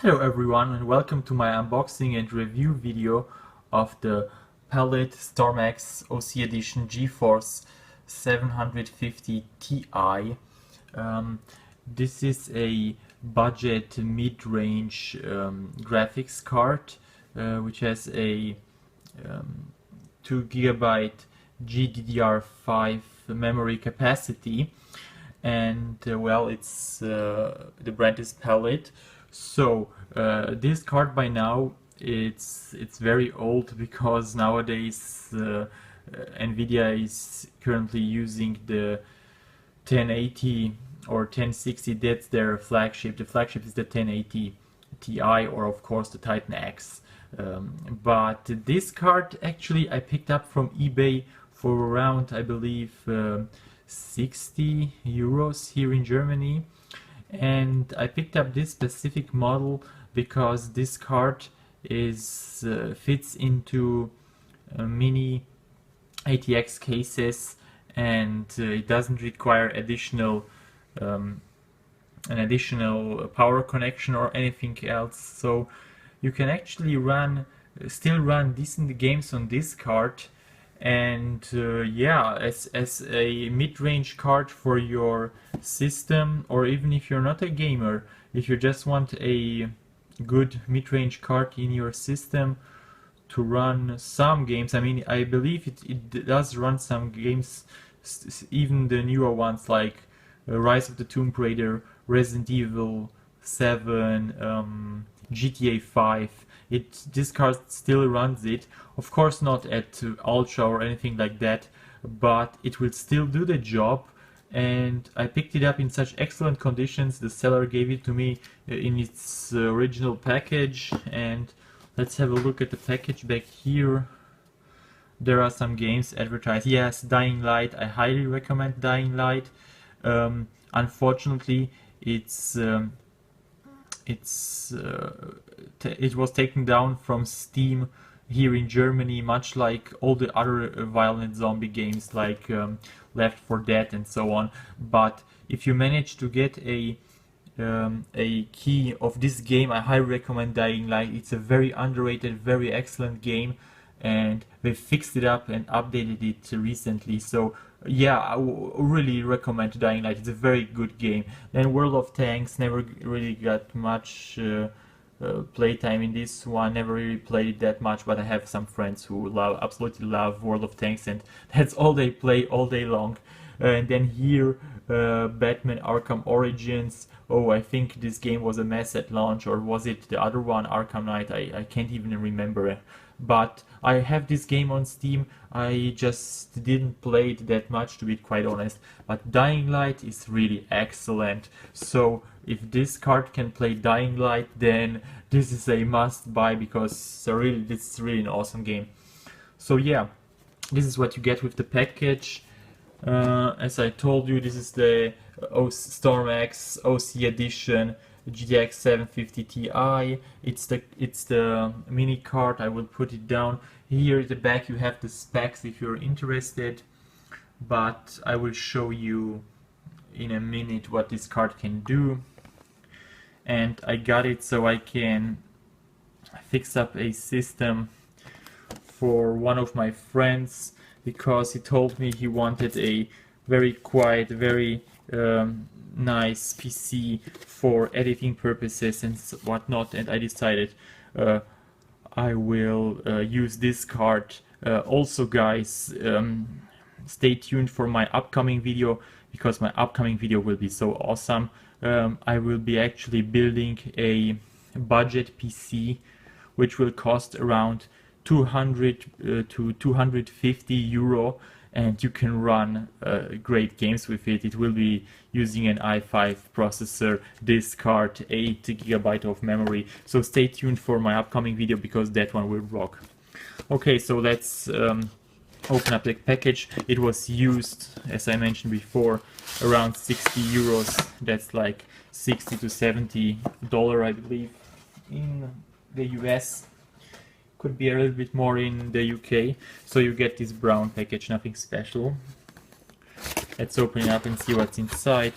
Hello everyone and welcome to my unboxing and review video of the PALIT StormX OC Edition GeForce 750 Ti. This is a budget mid-range graphics card which has a 2 GB GDDR5 memory capacity, and well, it's the brand is PALIT. So this card by now it's very old, because nowadays Nvidia is currently using the 1080 or 1060. That's their flagship. The flagship is the 1080 Ti, or of course the Titan X. But this card actually I picked up from eBay for around, I believe, 60 euros here in Germany. And I picked up this specific model because this card is fits into Mini Itx cases, and it doesn't require an additional power connection or anything else. So you can actually still run decent games on this card. And yeah, as a mid-range card for your system, or even if you're not a gamer, if you just want a good mid-range card in your system to run some games. I mean, I believe it does run some games, even the newer ones like Rise of the Tomb Raider, Resident Evil 7, GTA 5. This card still runs it. Of course not at ultra or anything like that, but it will still do the job. And I picked it up in such excellent conditions. The seller gave it to me in its original package. And let's have a look at the package back here. There are some games advertised. Yes, Dying Light. I highly recommend Dying Light. Unfortunately, it was taken down from Steam here in Germany, much like all the other violent zombie games like Left 4 Dead and so on. But if you manage to get a key of this game, I highly recommend Dying Light. It's a very underrated, very excellent game, and they fixed it up and updated it recently. So yeah, I really recommend Dying Light. It's a very good game. Then World of Tanks, never really got much playtime in this one. Never really played it that much, but I have some friends who absolutely love World of Tanks, and that's all they play all day long. And then here, Batman Arkham Origins. Oh, I think this game was a mess at launch, or was it the other one, Arkham Knight? I can't even remember. But I have this game on Steam. I just didn't play it that much, to be quite honest. But Dying Light is really excellent. So if this card can play Dying Light, then this is a must buy, because this is really an awesome game. So yeah, this is what you get with the package. As I told you, this is the StormX OC Edition GTX 750 Ti. It's the mini card. I will put it down here at the back. You have the specs if you're interested, but I will show you in a minute what this card can do. And I got it so I can fix up a system for one of my friends, because he told me he wanted a very quiet, very nice PC for editing purposes and whatnot, and I decided I will use this card. Also guys, stay tuned for my upcoming video, because my upcoming video will be so awesome. I will be actually building a budget PC which will cost around 200 to 250 euro, and you can run great games with it. It will be using an i5 processor, this card, 8 GB of memory. So stay tuned for my upcoming video, because that one will rock. Okay, so let's open up the package. It was used, as I mentioned before, around 60 euros. That's like 60 to 70 $, I believe, in the US. Could be a little bit more in the UK. So you get this brown package, nothing special. Let's open it up and see what's inside.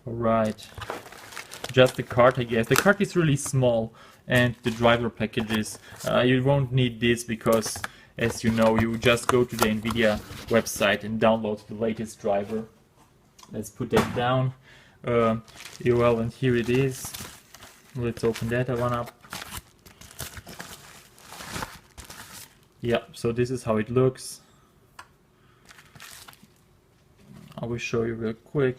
Alright. just the card, I guess. The card is really small, and the driver packages, you won't need this because, as you know, you just go to the NVIDIA website and download the latest driver. Let's put that down. Well, and here it is. Let's open that one up. Yeah, so this is how it looks. I will show you real quick.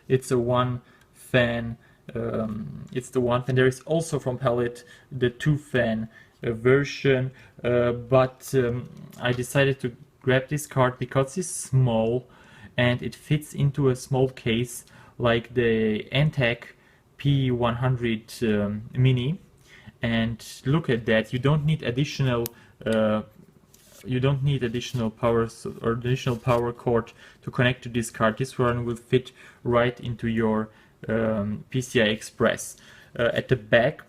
It's a one fan. It's the one fan. There is also from PALIT the two fan version, but I decided to grab this card because it's small and it fits into a small case like the NTEC P100 Mini. And look at that, you don't need additional power or additional power cord to connect to this card. This one will fit right into your PCI Express. At the back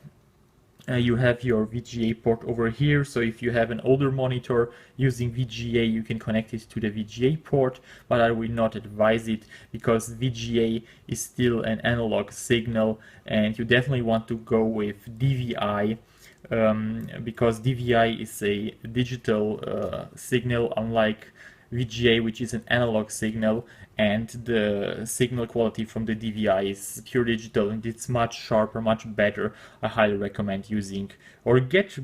you have your VGA port over here, so if you have an older monitor using VGA, you can connect it to the VGA port, but I will not advise it because VGA is still an analog signal, and you definitely want to go with DVI, because DVI is a digital signal, unlike VGA, which is an analog signal, and the signal quality from the DVI is pure digital and it's much sharper, much better. I highly recommend using or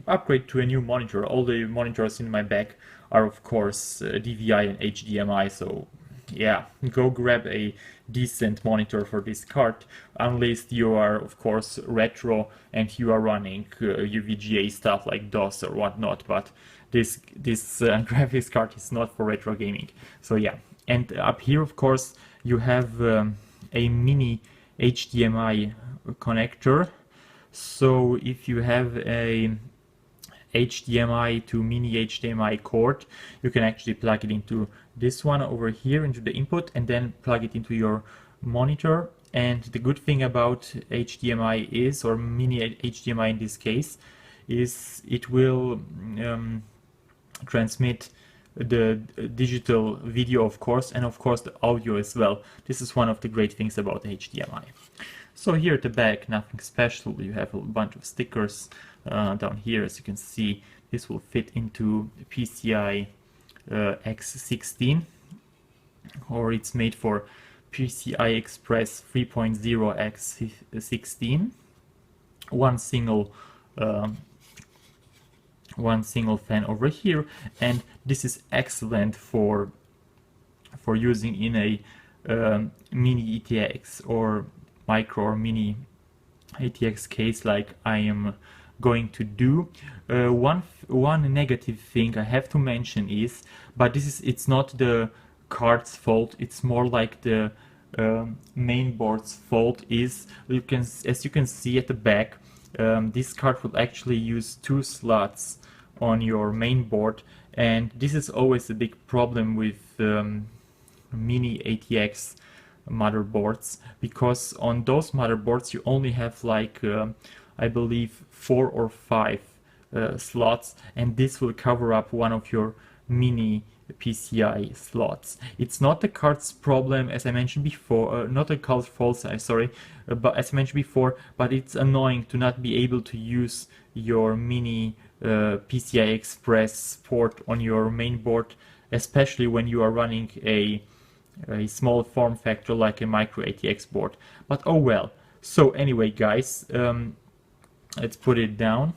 upgrade to a new monitor. All the monitors in my bag are of course DVI and HDMI, so yeah, go grab a decent monitor for this card, unless you are of course retro and you are running UVGA stuff like DOS or whatnot, but this graphics card is not for retro gaming. So yeah, and up here of course you have a mini HDMI connector. So if you have a HDMI to mini HDMI cord, you can actually plug it into this one over here, into the input, and then plug it into your monitor. And the good thing about HDMI is, or mini HDMI in this case, is it will transmit the digital video of course, and of course the audio as well. This is one of the great things about HDMI. So here at the back, nothing special. You have a bunch of stickers down here. As you can see, this will fit into PCI X16, or it's made for PCI Express 3.0 X16. One single fan over here, and this is excellent for using in a Mini Itx or micro or Mini Itx case like I am going to do. One negative thing I have to mention is, but it's not the card's fault, it's more like the main board's fault, is as you can see at the back, this card will actually use two slots on your main board, and this is always a big problem with Mini ATX motherboards, because on those motherboards you only have like I believe 4 or 5 slots, and this will cover up one of your mini PCI slots. It's not the card's problem, as I mentioned before, not the card's fault, sorry, but as I mentioned before, but it's annoying to not be able to use your mini PCI Express port on your main board, especially when you are running a small form factor like a micro ATX board. But oh well. So anyway guys, let's put it down.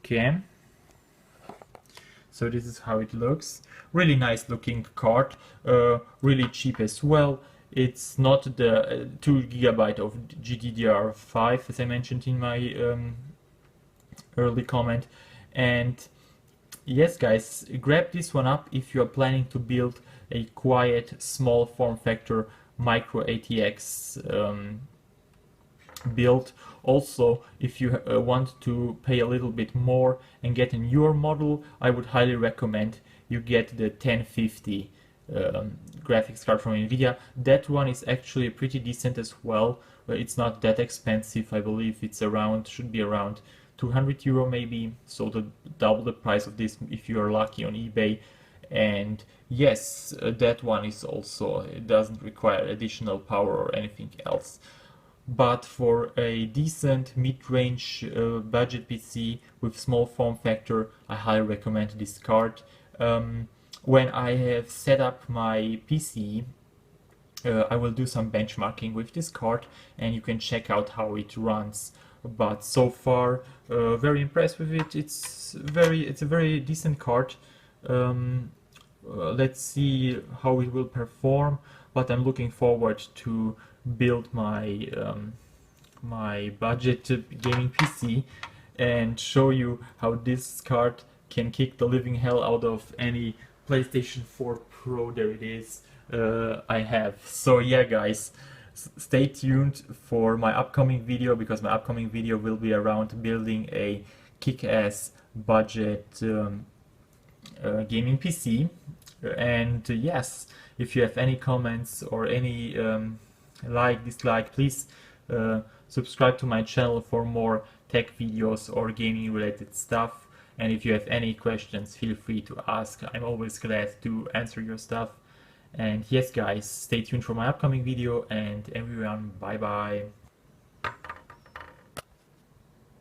Okay. So this is how it looks. Really nice looking card, really cheap as well. It's not the 2 GB of GDDR5 as I mentioned in my early comment. And yes guys, grab this one up if you are planning to build a quiet small form factor micro ATX build. Also, if you want to pay a little bit more and get a newer model, I would highly recommend you get the 1050 graphics card from NVIDIA. That one is actually pretty decent as well. It's not that expensive. I believe it's should be around 200 euro maybe, so double the price of this if you are lucky on eBay. And yes, that one is also, it doesn't require additional power or anything else. But for a decent mid-range budget PC with small form factor, I highly recommend this card. When I have set up my PC, I will do some benchmarking with this card, and you can check out how it runs. But so far, very impressed with it. It's a very decent card. Let's see how it will perform. But I'm looking forward to build my my budget gaming PC and show you how this card can kick the living hell out of any PlayStation 4 Pro. There it is. I have. So yeah, guys, stay tuned for my upcoming video, because my upcoming video will be around building a kick-ass budget gaming PC. And yes, if you have any comments or any like, dislike, please subscribe to my channel for more tech videos or gaming related stuff. And if you have any questions, feel free to ask. I'm always glad to answer your stuff. And yes, guys, stay tuned for my upcoming video, and everyone, bye bye.